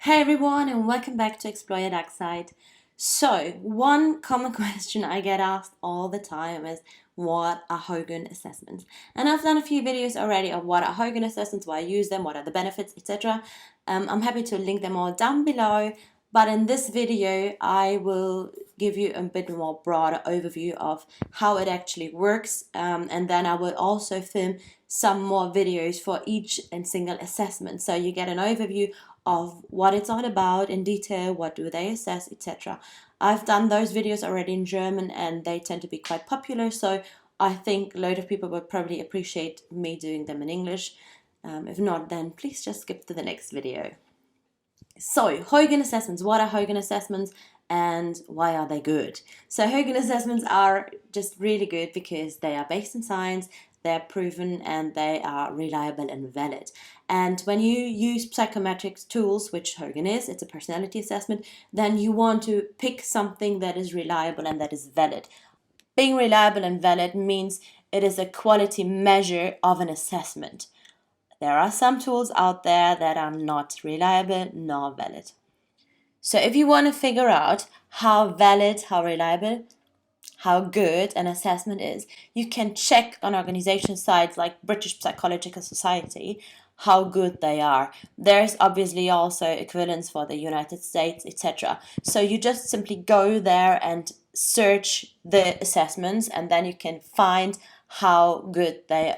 Hey everyone, and welcome back to Explore Your Dark Side. So, one common question I get asked all the time is what are Hogan assessments? And I've done a few videos already of what are Hogan assessments, why I use them, what are the benefits, etc. I'm happy to link them all down below. But in this video, I will give you a bit more broader overview of how it actually works, and then I will also film some more videos for each and single assessment, so you get an overview of what it's all about in detail, what do they assess, etc. I've done those videos already in German and they tend to be quite popular, so I think a load of people would probably appreciate me doing them in English. If not, then please just skip to the next video. So, Hogan assessments. What are Hogan assessments and why are they good? So, Hogan assessments are just really good because they are based in science, they're proven, and they are reliable and valid. And when you use psychometric tools, which Hogan is, it's a personality assessment, then you want to pick something that is reliable and that is valid. Being reliable and valid means it is a quality measure of an assessment. There are some tools out there that are not reliable nor valid. So if you want to figure out how valid, how reliable, how good an assessment is, you can check on organization sites like British Psychological Society how good they are. There's obviously also equivalents for the United States, etc. So you just simply go there and search the assessments, and then you can find how good they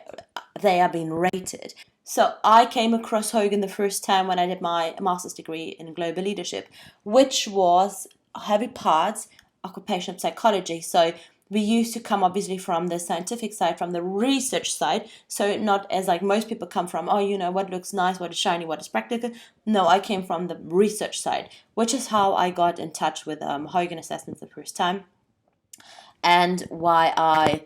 are being rated. So I came across Hogan the first time when I did my master's degree in global leadership, which was heavy parts occupational psychology. So we used to come obviously from the scientific side, from the research side. So not as like most people come from, oh, you know, what looks nice, what is shiny, what is practical. No, I came from the research side, which is how I got in touch with Hogan assessments the first time, and why I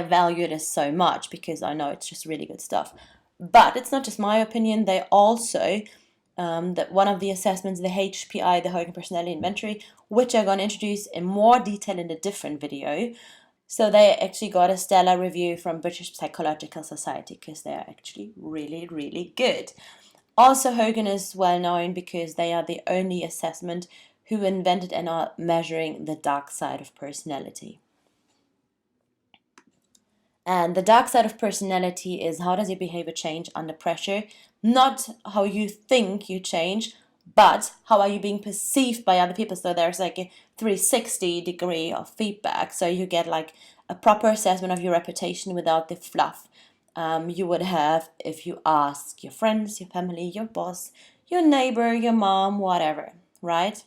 value it so much, because I know it's just really good stuff. But it's not just my opinion. They also, that one of the assessments, the HPI, the Hogan Personality Inventory, which I'm going to introduce in more detail in a different video. So they actually got a stellar review from British Psychological Society because they're actually really, really good. Also, Hogan is well known because they are the only assessment who invented and are measuring the dark side of personality. And the dark side of personality is how does your behavior change under pressure? Not how you think you change, but how are you being perceived by other people? So there's like a 360 degree of feedback. So you get like a proper assessment of your reputation without the fluff you would have if you ask your friends, your family, your boss, your neighbor, your mom, whatever, right?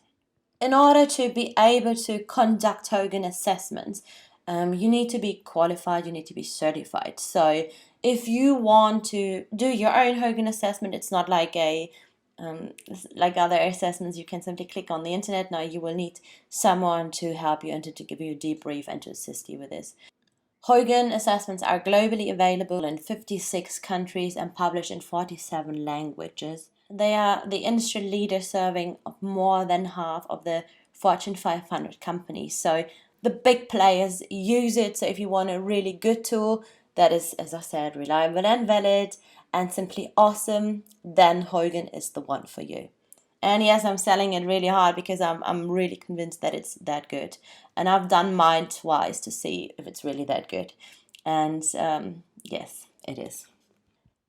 In order to be able to conduct Hogan assessments, you need to be qualified, you need to be certified. So if you want to do your own Hogan assessment, it's not like like other assessments you can simply click on the internet. No, you will need someone to help you and to give you a debrief and to assist you with this. Hogan assessments are globally available in 56 countries and published in 47 languages. They are the industry leader, serving more than half of the Fortune 500 companies. So the big players use it. So if you want a really good tool that is, as I said, reliable and valid and simply awesome, then Hogan is the one for you. And yes, I'm selling it really hard because I'm really convinced that it's that good. And I've done mine twice to see if it's really that good. And yes, it is.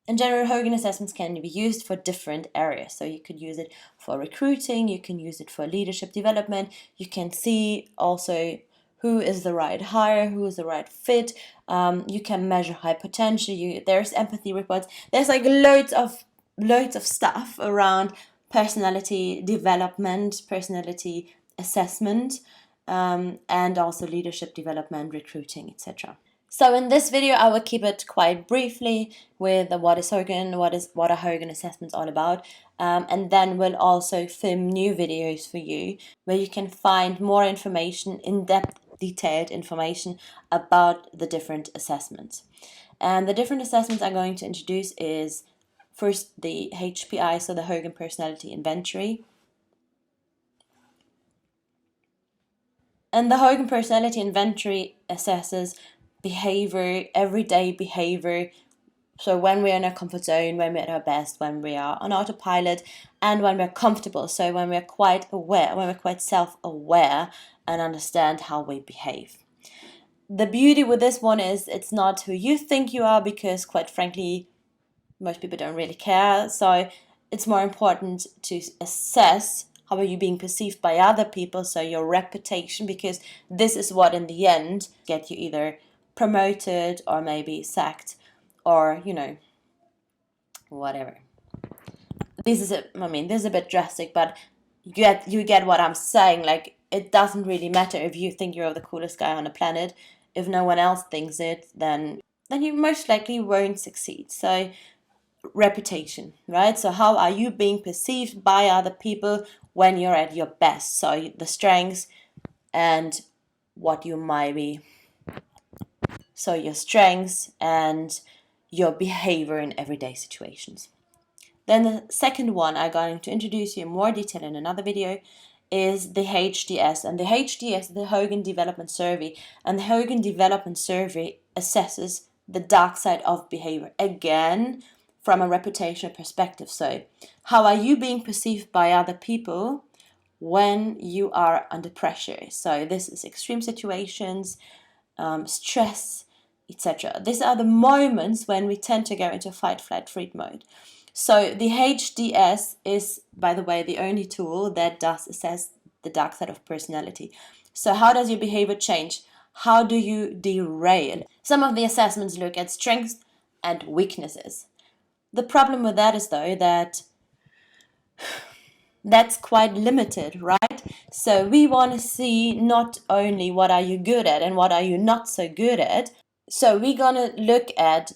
In general, Hogan assessments can be used for different areas. So you could use it for recruiting, you can use it for leadership development, you can see also who is the right hire, who is the right fit. You can measure high potential. There's empathy reports. There's like loads of stuff around personality development, personality assessment, and also leadership development, recruiting, etc. So in this video, I will keep it quite briefly with what is Hogan, what are Hogan assessments all about, and then we'll also film new videos for you where you can find more information, in-depth, detailed information about the different assessments. And the different assessments I'm going to introduce is first the HPI, so the Hogan Personality Inventory. And the Hogan Personality Inventory assesses behavior, everyday behavior, So when we're in our comfort zone, when we're at our best, when we are on autopilot, and when we're comfortable. So when we're quite aware, when we're quite self-aware and understand how we behave. The beauty with this one is it's not who you think you are, because quite frankly, most people don't really care. So it's more important to assess how are you being perceived by other people, so your reputation, because this is what in the end get you either promoted or maybe sacked or, whatever. This is a bit drastic, but you get what I'm saying. Like, it doesn't really matter if you think you're the coolest guy on the planet. If no one else thinks it, then you most likely won't succeed. So reputation, right? So how are you being perceived by other people when you're at your best? So the strengths and what you might be. So your strengths and your behavior in everyday situations. Then the second one I'm going to introduce you in more detail in another video is the HDS. And the HDS, the Hogan Development Survey. And the Hogan Development Survey assesses the dark side of behavior. Again, from a reputational perspective. So how are you being perceived by other people when you are under pressure? So this is extreme situations, stress, etc. These are the moments when we tend to go into fight, flight, freeze mode. So the HDS is, by the way, the only tool that does assess the dark side of personality. So how does your behavior change? How do you derail? Some of the assessments look at strengths and weaknesses. The problem with that is, though, that that's quite limited, right? So we want to see not only what are you good at and what are you not so good at. So we're going to look at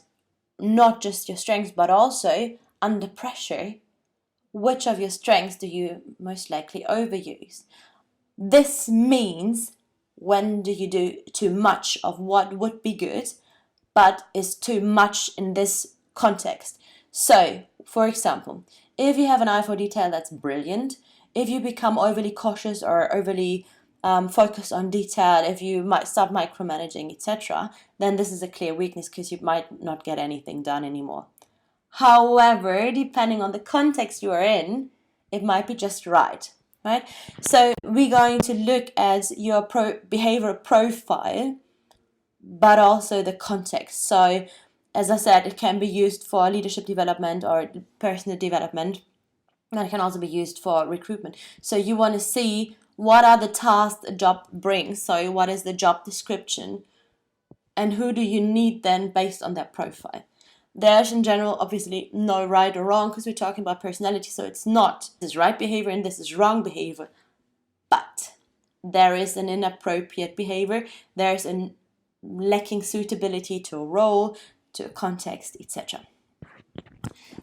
not just your strengths, but also under pressure, which of your strengths do you most likely overuse? This means when do you do too much of what would be good, but is too much in this context. So, for example, if you have an eye for detail, that's brilliant. If you become overly cautious or overly focused on detail, if you might start micromanaging, etc., then this is a clear weakness, because you might not get anything done anymore. However, depending on the context you are in, it might be just right? So we're going to look at your behavior profile, but also the context. So as I said, it can be used for leadership development or personal development, and it can also be used for recruitment. So you want to see what are the tasks a job brings. So what is the job description, and who do you need then based on that profile. There's in general obviously no right or wrong, because we're talking about personality, so it's not this is right behavior and this is wrong behavior. But there is an inappropriate behavior, there's a lacking suitability to a role, to a context, etc.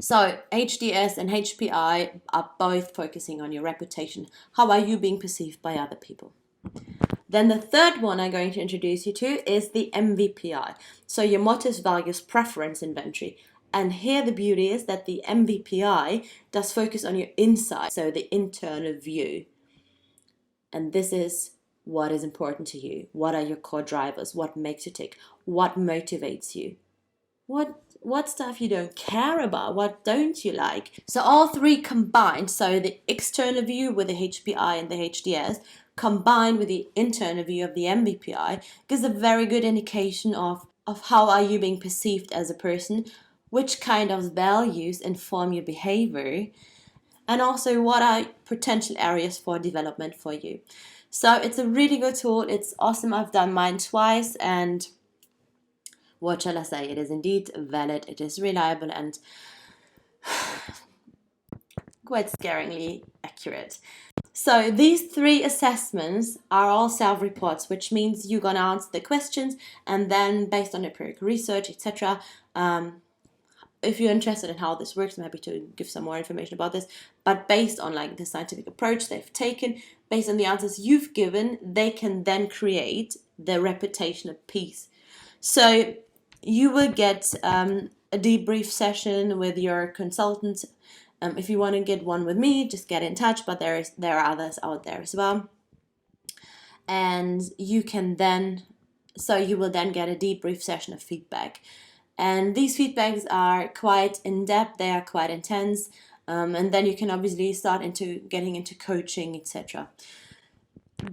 So HDS and HPI are both focusing on your reputation. How are you being perceived by other people? Then the third one I'm going to introduce you to is the MVPI. So your motives, values, preference inventory. And here the beauty is that the MVPI does focus on your inside, so the internal view. And this is what is important to you. What are your core drivers? What makes you tick? What motivates you? What stuff you don't care about? What don't you like? So all three combined, so the external view with the HPI and the HDS, combined with the internal view of the MVPI, gives a very good indication of how are you being perceived as a person, which kind of values inform your behavior, and also what are potential areas for development for you. So it's a really good tool. It's awesome. I've done mine twice, and what shall I say? It is indeed valid, it is reliable, and quite scaringly accurate. So these three assessments are all self-reports, which means you're going to answer the questions, and then based on empirical research, etc., if you're interested in how this works, I'm happy to give some more information about this. But based on like the scientific approach they've taken, based on the answers you've given, they can then create the reputational piece. So you will get a debrief session with your consultant. If you want to get one with me, just get in touch. But there are others out there as well. And you can then, so you will then get a debrief session of feedback. And these feedbacks are quite in-depth, they are quite intense, and then you can obviously start getting into coaching, etc.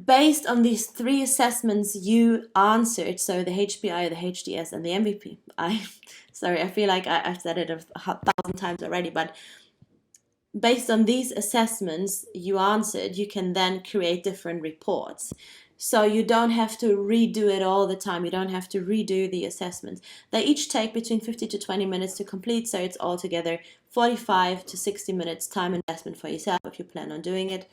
Based on these 3 assessments you answered, so the HPI, the HDS, and the MVPI, sorry, I feel like I've said it 1,000 times already, but based on these assessments you answered, you can then create different reports. So you don't have to redo it all the time. You don't have to redo the assessments. They each take between 50 to 20 minutes to complete, so it's altogether 45 to 60 minutes time investment for yourself if you plan on doing it.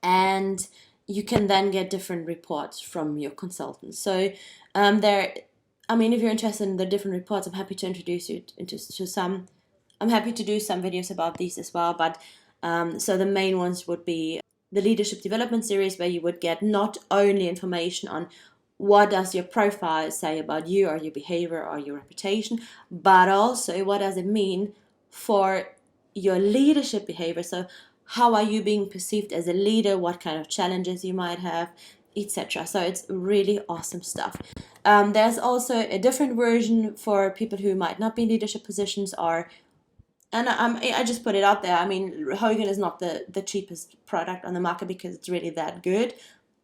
And you can then get different reports from your consultant. So if you're interested in the different reports, I'm happy to introduce you to some. I'm happy to do some videos about these as well, but so the main ones would be the leadership development series, where you would get not only information on what does your profile say about you or your behavior or your reputation, but also what does it mean for your leadership behavior. So how are you being perceived as a leader, what kind of challenges you might have, etc. So it's really awesome stuff. There's also a different version for people who might not be in leadership positions, and I just put it out there. I mean, Hogan is not the cheapest product on the market because it's really that good.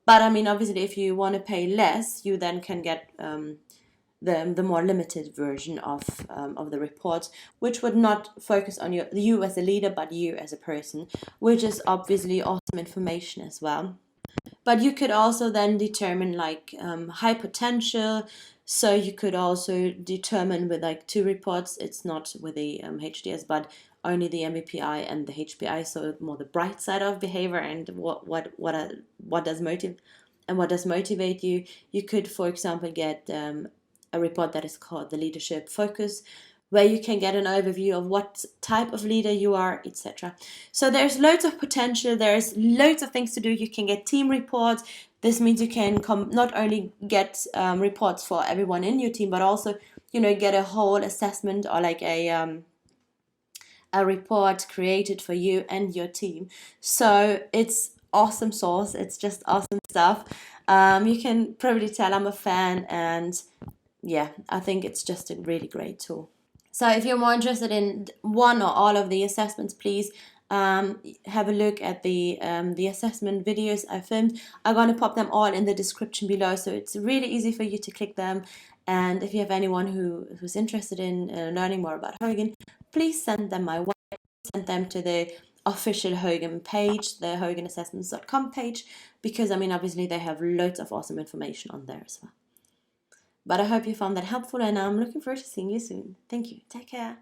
But I mean, obviously, if you want to pay less, you then can get the more limited version of the reports, which would not focus on you as a leader, but you as a person, which is obviously awesome information as well. But you could also then determine like high potential. So you could also determine with like 2 reports. It's not with the HDS, but only the MVPI and the HPI. So more the bright side of behavior and what does motivate you. You could, for example, get a report that is called the leadership focus, where you can get an overview of what type of leader you are, etc. So there's loads of potential, there's loads of things to do. You can get team reports. This means you can not only get reports for everyone in your team, but also, get a whole assessment or like a report created for you and your team. So it's awesome sauce. It's just awesome stuff. You can probably tell I'm a fan, and yeah, I think it's just a really great tool. So if you're more interested in one or all of the assessments, please have a look at the assessment videos I filmed. I'm going to pop them all in the description below, so it's really easy for you to click them. And if you have anyone who's interested in learning more about Hogan, please send them my way. Send them to the official Hogan page, the hoganassessments.com page, because obviously they have loads of awesome information on there as well. But I hope you found that helpful, and I'm looking forward to seeing you soon. Thank you. Take care.